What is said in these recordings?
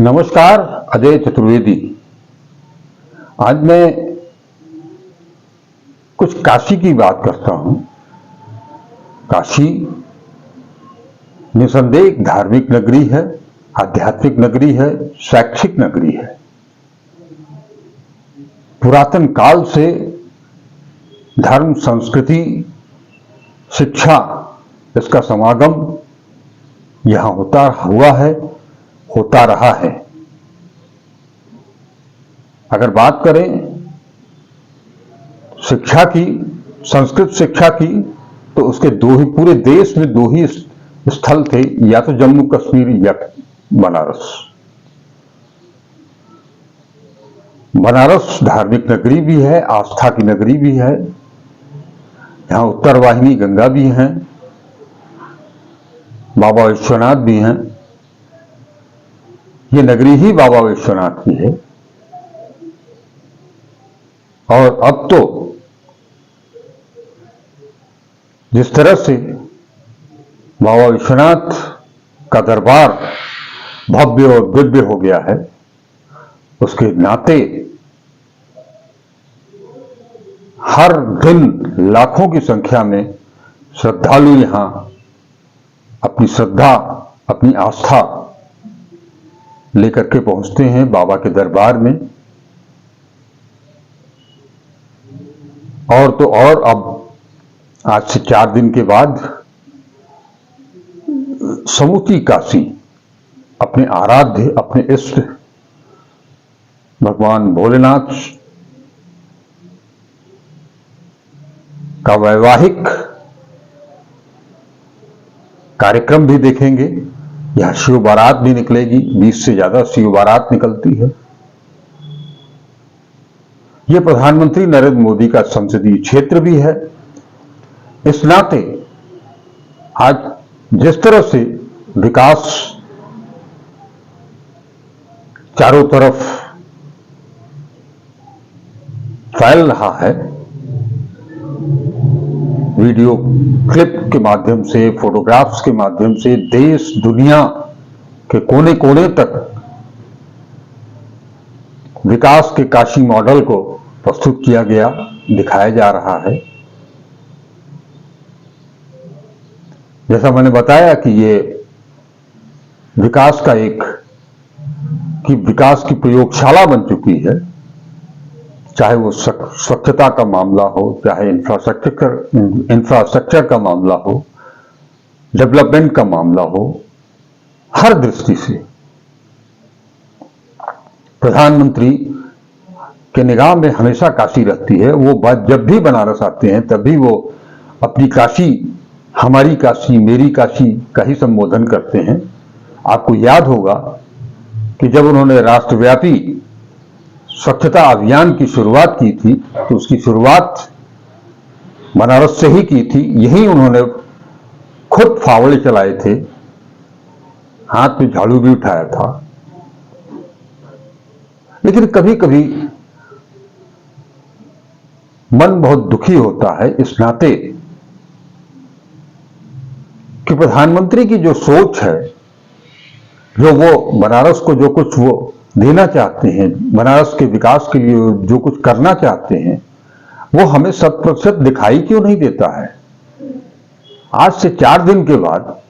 नमस्कार, अजय चतुर्वेदी। आज मैं कुछ काशी की बात करता हूं। काशी निसंदेह एक धार्मिक नगरी है, आध्यात्मिक नगरी है, शैक्षिक नगरी है। पुरातन काल से धर्म, संस्कृति, शिक्षा, इसका समागम यहां होता हुआ है, होता रहा है। अगर बात करें शिक्षा की, संस्कृत शिक्षा की, तो उसके पूरे देश में दो ही स्थल थे, या तो जम्मू कश्मीर या बनारस। बनारस धार्मिक नगरी भी है, आस्था की नगरी भी है। यहां उत्तर वाहिनी गंगा भी हैं, बाबा विश्वनाथ भी हैं। ये नगरी ही बाबा विश्वनाथ की है। और अब तो जिस तरह से बाबा विश्वनाथ का दरबार भव्य और दिव्य हो गया है, उसके नाते हर दिन लाखों की संख्या में श्रद्धालु यहां अपनी श्रद्धा, अपनी आस्था लेकर के पहुंचते हैं बाबा के दरबार में। और तो और अब आज से 4 दिन के बाद समूची काशी अपने आराध्य, अपने इष्ट भगवान भोलेनाथ का वैवाहिक कार्यक्रम भी देखेंगे। यहां शिव बारात भी निकलेगी, 20 से ज्यादा शिव बारात निकलती है। यह प्रधानमंत्री नरेंद्र मोदी का संसदीय क्षेत्र भी है। इस नाते आज जिस तरह से विकास चारों तरफ फैल रहा है, वीडियो क्लिप के माध्यम से, फोटोग्राफ्स के माध्यम से देश दुनिया के कोने कोने तक विकास के काशी मॉडल को प्रस्तुत किया गया, दिखाया जा रहा है। जैसा मैंने बताया कि ये विकास की प्रयोगशाला बन चुकी है। चाहे वो स्वच्छता का मामला हो, चाहे इंफ्रास्ट्रक्चर का मामला हो, डेवलपमेंट का मामला हो, हर दृष्टि से प्रधानमंत्री के निगाह में हमेशा काशी रहती है। वो बात जब भी बनारस आते हैं तभी वो अपनी काशी, हमारी काशी, मेरी काशी का ही संबोधन करते हैं। आपको याद होगा कि जब उन्होंने राष्ट्रव्यापी स्वच्छता अभियान की शुरुआत की थी, तो उसकी शुरुआत बनारस से ही की थी। यही उन्होंने खुद फावड़े चलाए थे, हाथ में झाड़ू भी उठाया था। लेकिन कभी कभी मन बहुत दुखी होता है इस नाते कि प्रधानमंत्री की जो सोच है, जो वो बनारस को जो कुछ वो देना चाहते हैं, बनारस के विकास के लिए जो कुछ करना चाहते हैं, वो हमें 100% दिखाई क्यों नहीं देता है। आज से 4 दिन के बाद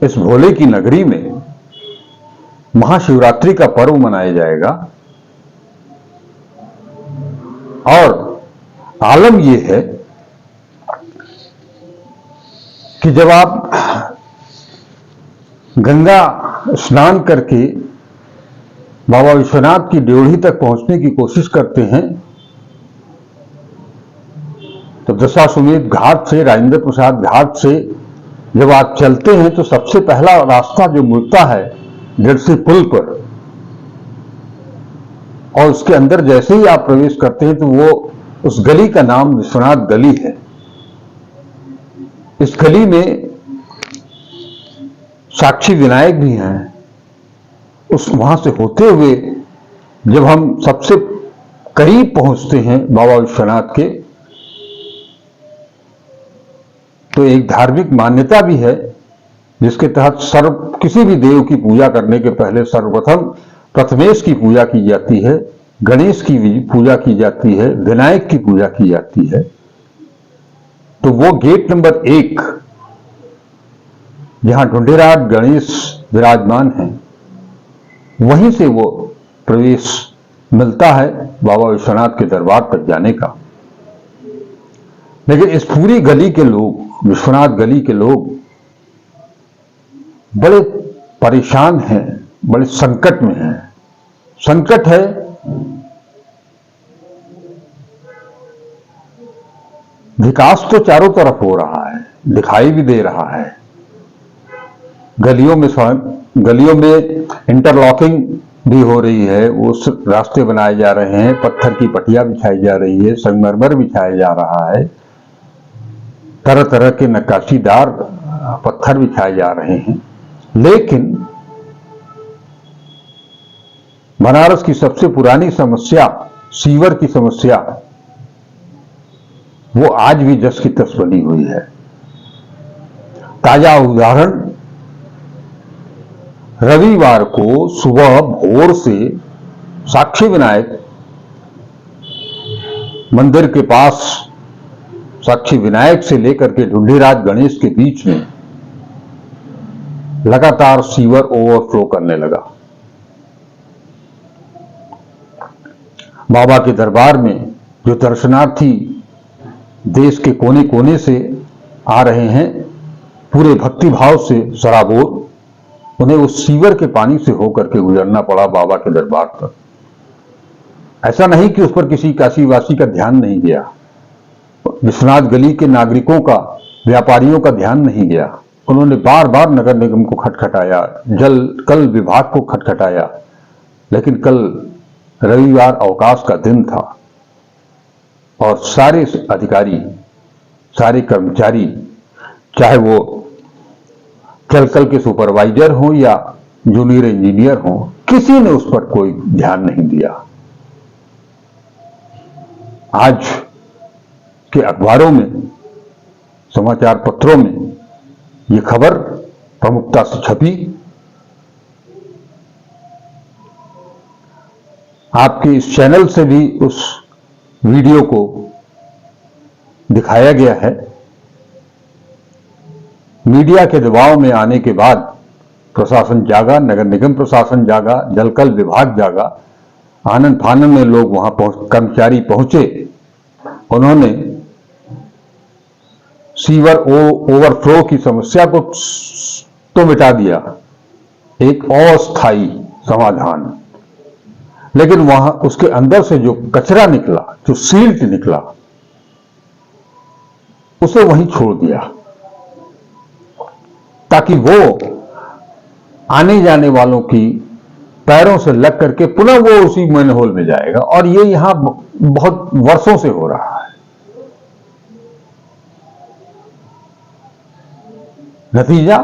इस भोले की नगरी में महाशिवरात्रि का पर्व मनाया जाएगा। और आलम यह है कि जब आप गंगा स्नान करके बाबा विश्वनाथ की ड्योढ़ी तक पहुंचने की कोशिश करते हैं, तो दशाश्वमेध घाट से, राजेंद्र प्रसाद घाट से जब आप चलते हैं, तो सबसे पहला रास्ता जो मुड़ता है जर्सी पुल पर, और उसके अंदर जैसे ही आप प्रवेश करते हैं तो वो उस गली का नाम विश्वनाथ गली है। इस गली में साक्षी विनायक भी हैं। वहां से होते हुए जब हम सबसे करीब पहुंचते हैं बाबा विश्वनाथ के, तो एक धार्मिक मान्यता भी है जिसके तहत किसी भी देव की पूजा करने के पहले सर्वप्रथम प्रथमेश की पूजा की जाती है, गणेश की पूजा की जाती है, विनायक की पूजा की जाती है। तो वो गेट नंबर 1 जहां ढूंढेराज गणेश विराजमान है, वहीं से वो प्रवेश मिलता है बाबा विश्वनाथ के दरबार तक जाने का। लेकिन इस पूरी गली के लोग, विश्वनाथ गली के लोग बड़े परेशान हैं, बड़े संकट में हैं। संकट है विकास तो चारों तरफ हो रहा है, दिखाई भी दे रहा है। गलियों में इंटरलॉकिंग भी हो रही है, उस रास्ते बनाए जा रहे हैं, पत्थर की पटिया बिछाई जा रही है, संगमरमर बिछाया जा रहा है, तरह तरह के नक्काशीदार पत्थर बिछाए जा रहे हैं। लेकिन बनारस की सबसे पुरानी समस्या, सीवर की समस्या, वो आज भी जस की तस बनी हुई है। ताजा उदाहरण, रविवार को सुबह भोर से साक्षी विनायक मंदिर के पास, साक्षी विनायक से लेकर के ढूंढीराज गणेश के बीच में लगातार सीवर ओवरफ्लो करने लगा। बाबा के दरबार में जो दर्शनार्थी देश के कोने कोने से आ रहे हैं, पूरे भक्तिभाव से सराबोर, उन्हें उस सीवर के पानी से होकर के गुजरना पड़ा बाबा के दरबार तक। ऐसा नहीं कि उस पर किसी काशीवासी का ध्यान नहीं गया, विश्वनाथ गली के नागरिकों का, व्यापारियों का ध्यान नहीं गया। उन्होंने बार बार नगर निगम को खटखटाया, कल विभाग को खटखटाया, लेकिन कल रविवार अवकाश का दिन था और सारे अधिकारी, सारे कर्मचारी, चाहे वो चलकल के सुपरवाइजर हो या जूनियर इंजीनियर हो, किसी ने उस पर कोई ध्यान नहीं दिया। आज के अखबारों में, समाचार पत्रों में ये खबर प्रमुखता से छपी। आपके इस चैनल से भी उस वीडियो को दिखाया गया है। मीडिया के दबाव में आने के बाद प्रशासन जागा, नगर निगम प्रशासन जागा, जलकल विभाग जागा, आनन फानन में लोग वहां कर्मचारी पहुंचे। उन्होंने सीवर ओवरफ्लो की समस्या को तो मिटा दिया, एक अस्थायी समाधान, लेकिन वहां उसके अंदर से जो कचरा निकला, जो सील्ट निकला, उसे वहीं छोड़ दिया ताकि वो आने जाने वालों की पैरों से लग करके पुनः वो उसी मैनहोल में जाएगा। और ये यहां बहुत वर्षों से हो रहा है। नतीजा,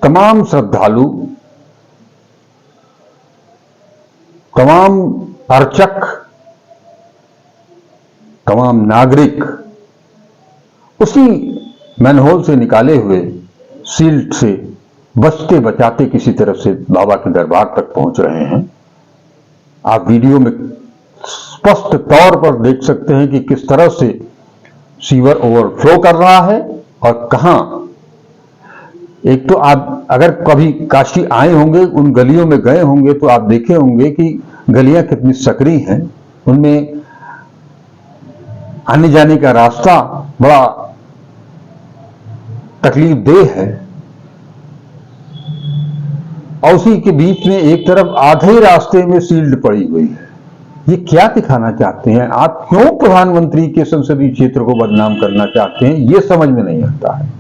तमाम श्रद्धालु, तमाम अर्चक, तमाम नागरिक उसी मैनहोल से निकाले हुए सील्ट से बचते बचाते किसी तरह से बाबा के दरबार तक पहुंच रहे हैं। आप वीडियो में स्पष्ट तौर पर देख सकते हैं कि किस तरह से सीवर ओवरफ्लो कर रहा है और कहां। एक तो आप अगर कभी काशी आए होंगे, उन गलियों में गए होंगे, तो आप देखे होंगे कि गलियां कितनी सकरी हैं, उनमें आने जाने का रास्ता बड़ा तकलीफ देह है। और उसी के बीच में एक तरफ आधे रास्ते में सील्ड पड़ी हुई है। ये क्या दिखाना चाहते हैं? आप क्यों प्रधानमंत्री के संसदीय क्षेत्र को बदनाम करना चाहते हैं? ये समझ में नहीं आता है।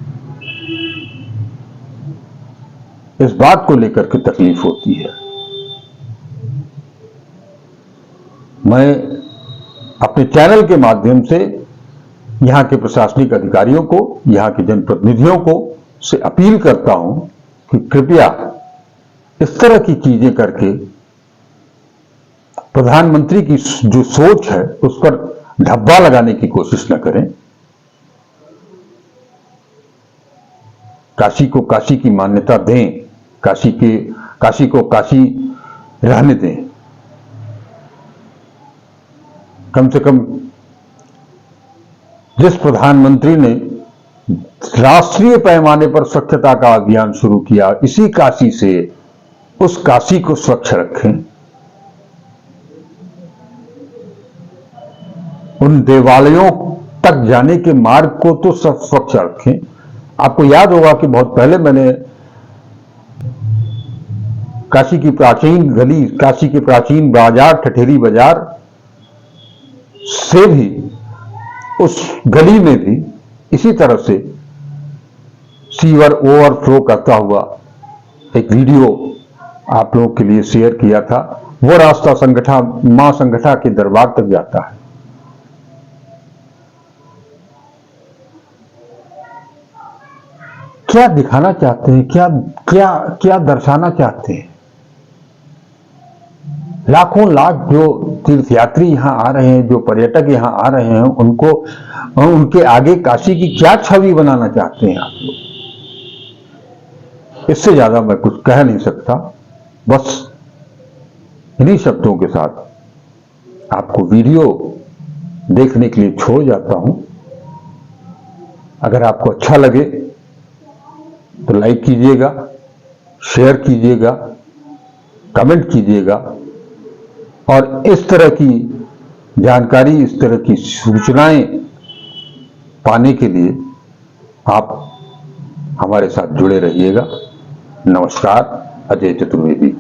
इस बात को लेकर के तकलीफ होती है। मैं अपने चैनल के माध्यम से यहां के प्रशासनिक अधिकारियों को, यहां के जनप्रतिनिधियों को से अपील करता हूं कि कृपया इस तरह की चीजें करके प्रधानमंत्री की जो सोच है उस पर धब्बा लगाने की कोशिश न करें। काशी को काशी की मान्यता दें, काशी को काशी रहने दें। कम से कम जिस प्रधानमंत्री ने राष्ट्रीय पैमाने पर स्वच्छता का अभियान शुरू किया, इसी काशी से उस काशी को स्वच्छ रखें। उन देवालयों तक जाने के मार्ग को तो स्वच्छ रखें। आपको याद होगा कि बहुत पहले मैंने काशी की प्राचीन गली, काशी के प्राचीन बाजार, ठठेरी बाजार से भी, उस गली में भी इसी तरह से सीवर ओवरफ्लो करता हुआ एक वीडियो आप लोगों के लिए शेयर किया था। वो रास्ता संगठा, मां संगठा के दरबार तक जाता है। क्या दिखाना चाहते हैं, क्या क्या क्या दर्शाना चाहते हैं? लाखों लाख जो तीर्थयात्री यहां आ रहे हैं, जो पर्यटक यहां आ रहे हैं, उनके आगे काशी की क्या छवि बनाना चाहते हैं आप लोग? इससे ज्यादा मैं कुछ कह नहीं सकता। बस इन्हीं शब्दों के साथ आपको वीडियो देखने के लिए छोड़ जाता हूं। अगर आपको अच्छा लगे तो लाइक कीजिएगा, शेयर कीजिएगा, कमेंट कीजिएगा, और इस तरह की जानकारी, इस तरह की सूचनाएं पाने के लिए आप हमारे साथ जुड़े रहिएगा। नमस्कार, अजय चतुर्वेदी।